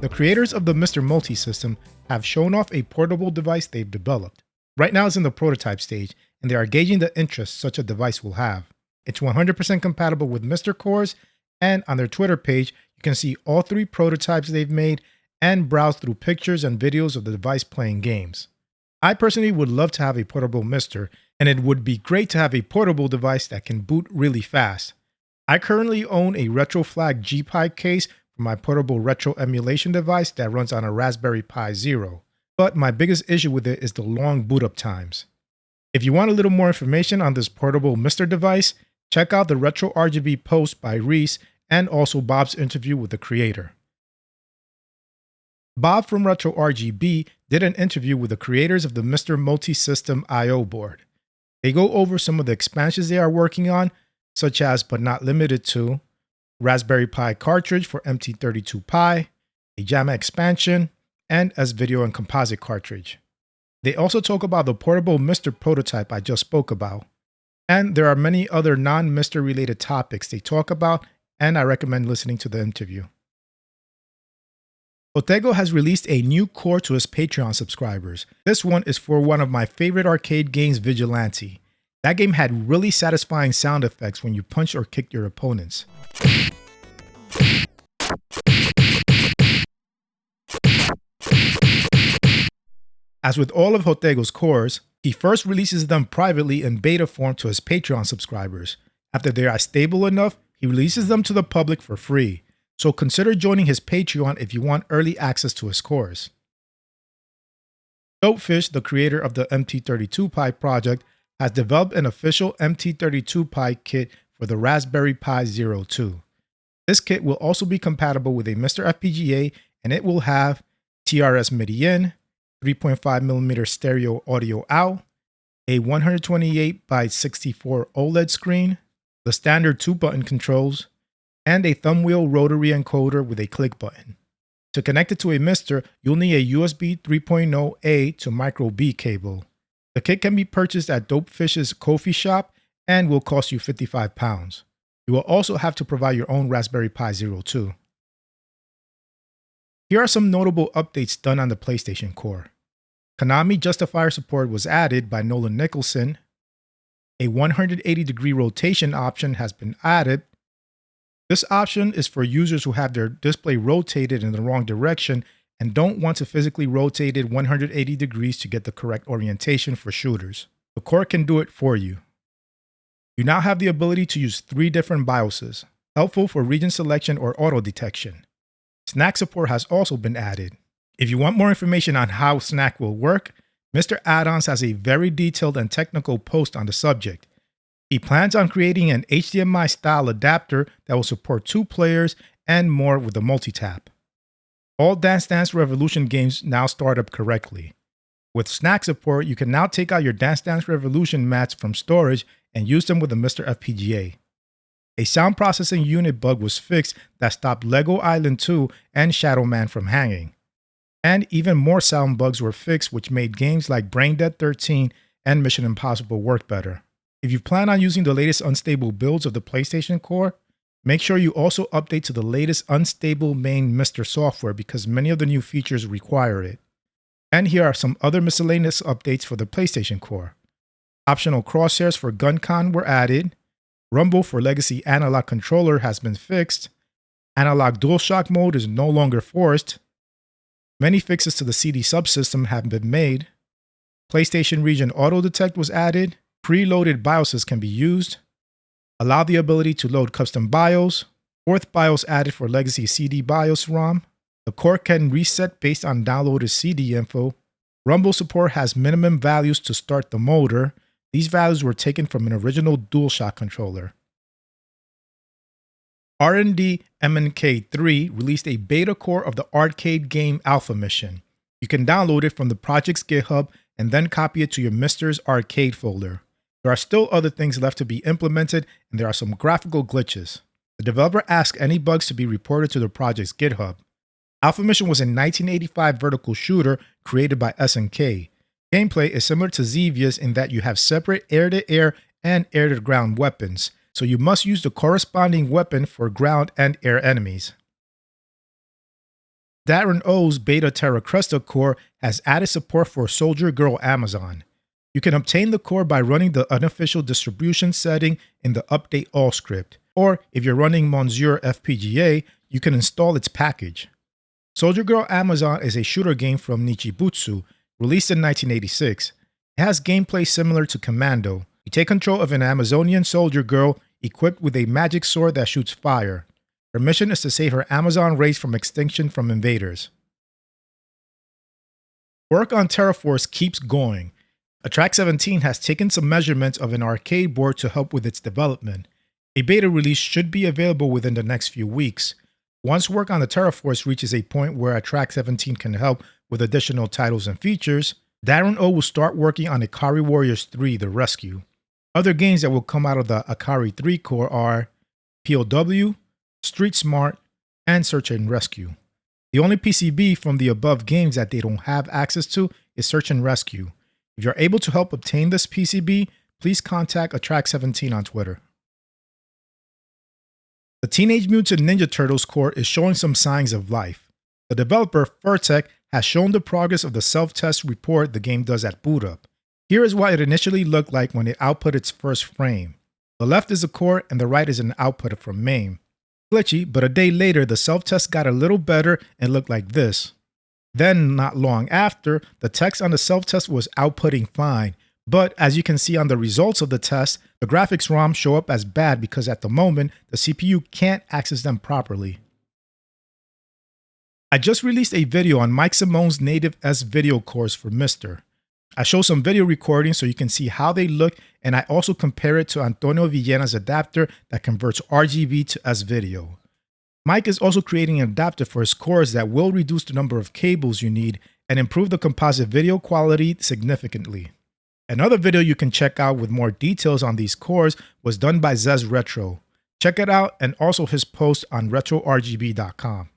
The creators of the MiSTer Multisystem have shown off a portable device they've developed. Right now it's in the prototype stage, and they are gauging the interest such a device will have. It's 100% compatible with MiSTer cores, and on their Twitter page, you can see all 3 prototypes they've made and browse through pictures and videos of the device playing games. I personally would love to have a portable MiSTer, and it would be great to have a portable device that can boot really fast. I currently own a RetroFlag G-Pi case for my portable retro emulation device that runs on a Raspberry Pi Zero, but my biggest issue with it is the long boot up times. If you want a little more information on this portable MiSTer device, check out the Retro RGB post by Reese and also Bob's interview with the creator. Bob from Retro RGB did an interview with the creators of the MiSTer Multisystem I/O board. They go over some of the expansions they are working on, such as but not limited to Raspberry Pi cartridge for MT32-Pi, a JAMA expansion, and S-Video and Composite cartridge. They also talk about the portable MiSTer prototype I just spoke about. And there are many other non-MiSTer related topics they talk about, and I recommend listening to the interview. Hotego has released a new core to his Patreon subscribers. This one is for one of my favorite arcade games, Vigilante. That game had really satisfying sound effects when you punched or kicked your opponents. As with all of Hotego's cores, he first releases them privately in beta form to his Patreon subscribers. After they are stable enough, he releases them to the public for free. So consider joining his Patreon if you want early access to his cores. Dopefish, the creator of the MT32-Pi project, has developed an official MT32-Pi kit for the Raspberry Pi Zero 2. This kit will also be compatible with a MiSTer FPGA, and it will have TRS MIDI in, 3.5mm stereo audio out, a 128x64 OLED screen, the standard 2-button controls, and a thumbwheel rotary encoder with a click button. To connect it to a MiSTer, you'll need a USB 3.0A to micro B cable. The kit can be purchased at Dopefish's Ko-fi shop and will cost you £55. You will also have to provide your own Raspberry Pi Zero 2. Here are some notable updates done on the PlayStation Core. Konami Justifier support was added by Nolan Nicholson. A 180-degree rotation option has been added. This option is for users who have their display rotated in the wrong direction and don't want to physically rotate it 180 degrees to get the correct orientation for shooters. The core can do it for you. You now have the ability to use 3 different BIOSes, helpful for region selection or auto detection. Snack support has also been added. If you want more information on how Snack will work, MiSTer Add-ons has a very detailed and technical post on the subject. He plans on creating an HDMI-style adapter that will support 2 players and more with the multi-tap. All Dance Dance Revolution games now start up correctly. With Snack support, you can now take out your Dance Dance Revolution mats from storage and use them with the MiSTer FPGA. A sound processing unit bug was fixed that stopped Lego Island 2 and Shadow Man from hanging. And even more sound bugs were fixed which made games like Brain Dead 13 and Mission Impossible work better. If you plan on using the latest unstable builds of the PlayStation Core, make sure you also update to the latest unstable main MiSTer software because many of the new features require it. And here are some other miscellaneous updates for the PlayStation Core. Optional crosshairs for GunCon were added. Rumble for Legacy Analog Controller has been fixed. Analog DualShock mode is no longer forced. Many fixes to the CD subsystem have been made. PlayStation Region Auto Detect was added. Preloaded BIOSes can be used. Allow the ability to load custom BIOS. 4th BIOS added for Legacy CD BIOS ROM. The core can reset based on downloaded CD info. Rumble support has minimum values to start the motor. These values were taken from an original DualShock controller. R&D MNK3 released a beta core of the arcade game Alpha Mission. You can download it from the project's GitHub and then copy it to your MiSTer's arcade folder. There are still other things left to be implemented, and there are some graphical glitches. The developer asked any bugs to be reported to the project's GitHub. Alpha Mission was a 1985 vertical shooter created by SNK. Gameplay is similar to Xevious in that you have separate air-to-air and air-to-ground weapons, so you must use the corresponding weapon for ground and air enemies. Darren O's Beta Terra Cresta core has added support for Soldier Girl Amazon. You can obtain the core by running the unofficial distribution setting in the Update All script, or if you're running MiSTer FPGA, you can install its package. Soldier Girl Amazon is a shooter game from Nichibutsu, released in 1986. It has gameplay similar to Commando. You take control of an Amazonian soldier girl equipped with a magic sword that shoots fire. Her mission is to save her Amazon race from extinction from invaders. Work on Terraforce keeps going. Attract 17 has taken some measurements of an arcade board to help with its development. A beta release should be available within the next few weeks. Once work on the Terraforce reaches a point where Attract 17 can help with additional titles and features, Darren O will start working on Ikari Warriors 3: The Rescue. Other games that will come out of the Ikari 3 core are POW, Street Smart, and Search and Rescue. The only PCB from the above games that they don't have access to is Search and Rescue. If you're able to help obtain this PCB, please contact Attract 17 on Twitter. The Teenage Mutant Ninja Turtles core is showing some signs of life. The developer, Furtek, has shown the progress of the self-test report the game does at boot up. Here is what it initially looked like when it output its first frame. The left is the core and the right is an output from MAME. Glitchy, but a day later the self-test got a little better and looked like this. Then, not long after, the text on the self-test was outputting fine, but as you can see on the results of the test, the graphics ROM show up as bad because at the moment, the CPU can't access them properly. I just released a video on Mike Simone's native S video cores for MiSTer. I show some video recordings so you can see how they look, and I also compare it to Antonio Villena's adapter that converts RGB to S video. Mike is also creating an adapter for his cores that will reduce the number of cables you need and improve the composite video quality significantly. Another video you can check out with more details on these cores was done by Zez Retro. Check it out and also his post on retrorgb.com.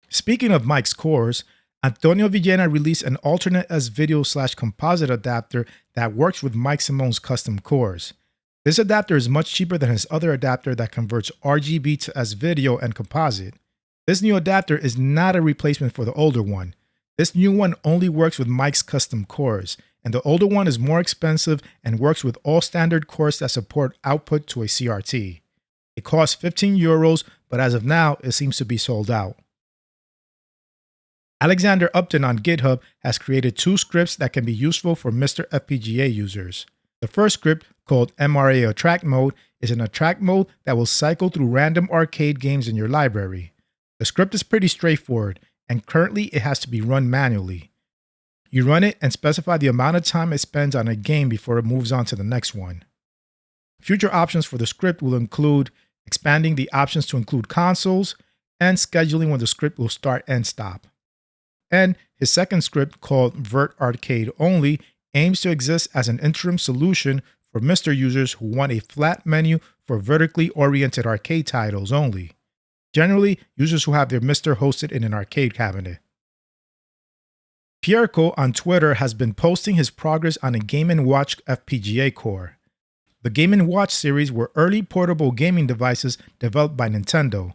Speaking of Mike's cores, Antonio Villena released an alternate S-Video/composite adapter that works with Mike Simone's custom cores. This adapter is much cheaper than his other adapter that converts RGB to S-Video and composite. This new adapter is not a replacement for the older one. This new one only works with Mike's custom cores, and the older one is more expensive and works with all standard cores that support output to a CRT. It costs 15 euros, but as of now, it seems to be sold out. Alexander Upton on GitHub has created two scripts that can be useful for MiSTer FPGA users. The first script, called MRA Attract Mode, is an attract mode that will cycle through random arcade games in your library. The script is pretty straightforward, and currently it has to be run manually. You run it and specify the amount of time it spends on a game before it moves on to the next one. Future options for the script will include expanding the options to include consoles and scheduling when the script will start and stop. And his second script, called Vert Arcade Only, aims to exist as an interim solution for MiSTer users who want a flat menu for vertically oriented arcade titles only. Generally, users who have their MiSTer hosted in an arcade cabinet. Pierco on Twitter has been posting his progress on a Game & Watch FPGA core. The Game & Watch series were early portable gaming devices developed by Nintendo.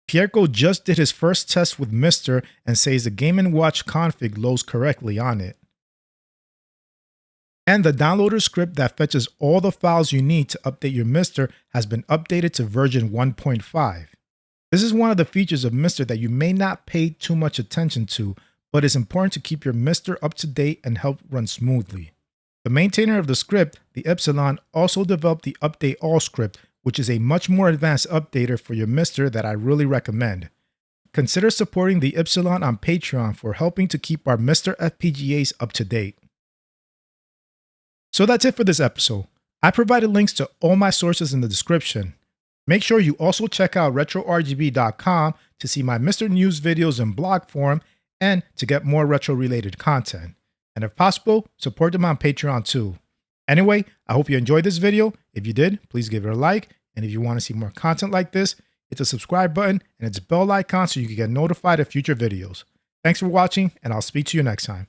Pierco just did his first test with MiSTer and says the Game & Watch config loads correctly on it. And the downloader script that fetches all the files you need to update your MiSTer has been updated to version 1.5. This is one of the features of MiSTer that you may not pay too much attention to, but it's important to keep your MiSTer up to date and help run smoothly. The maintainer of the script, the Epsilon, also developed the Update All script, which is a much more advanced updater for your MiSTer that I really recommend. Consider supporting the Epsilon on Patreon for helping to keep our MiSTer FPGAs up to date. So that's it for this episode. I provided links to all my sources in the description. Make sure you also check out retrorgb.com to see my MiSTer news videos in blog form and to get more retro-related content. And if possible, support them on Patreon too. Anyway, I hope you enjoyed this video. If you did, please give it a like. And if you want to see more content like this, hit the subscribe button and its bell icon so you can get notified of future videos. Thanks for watching, and I'll speak to you next time.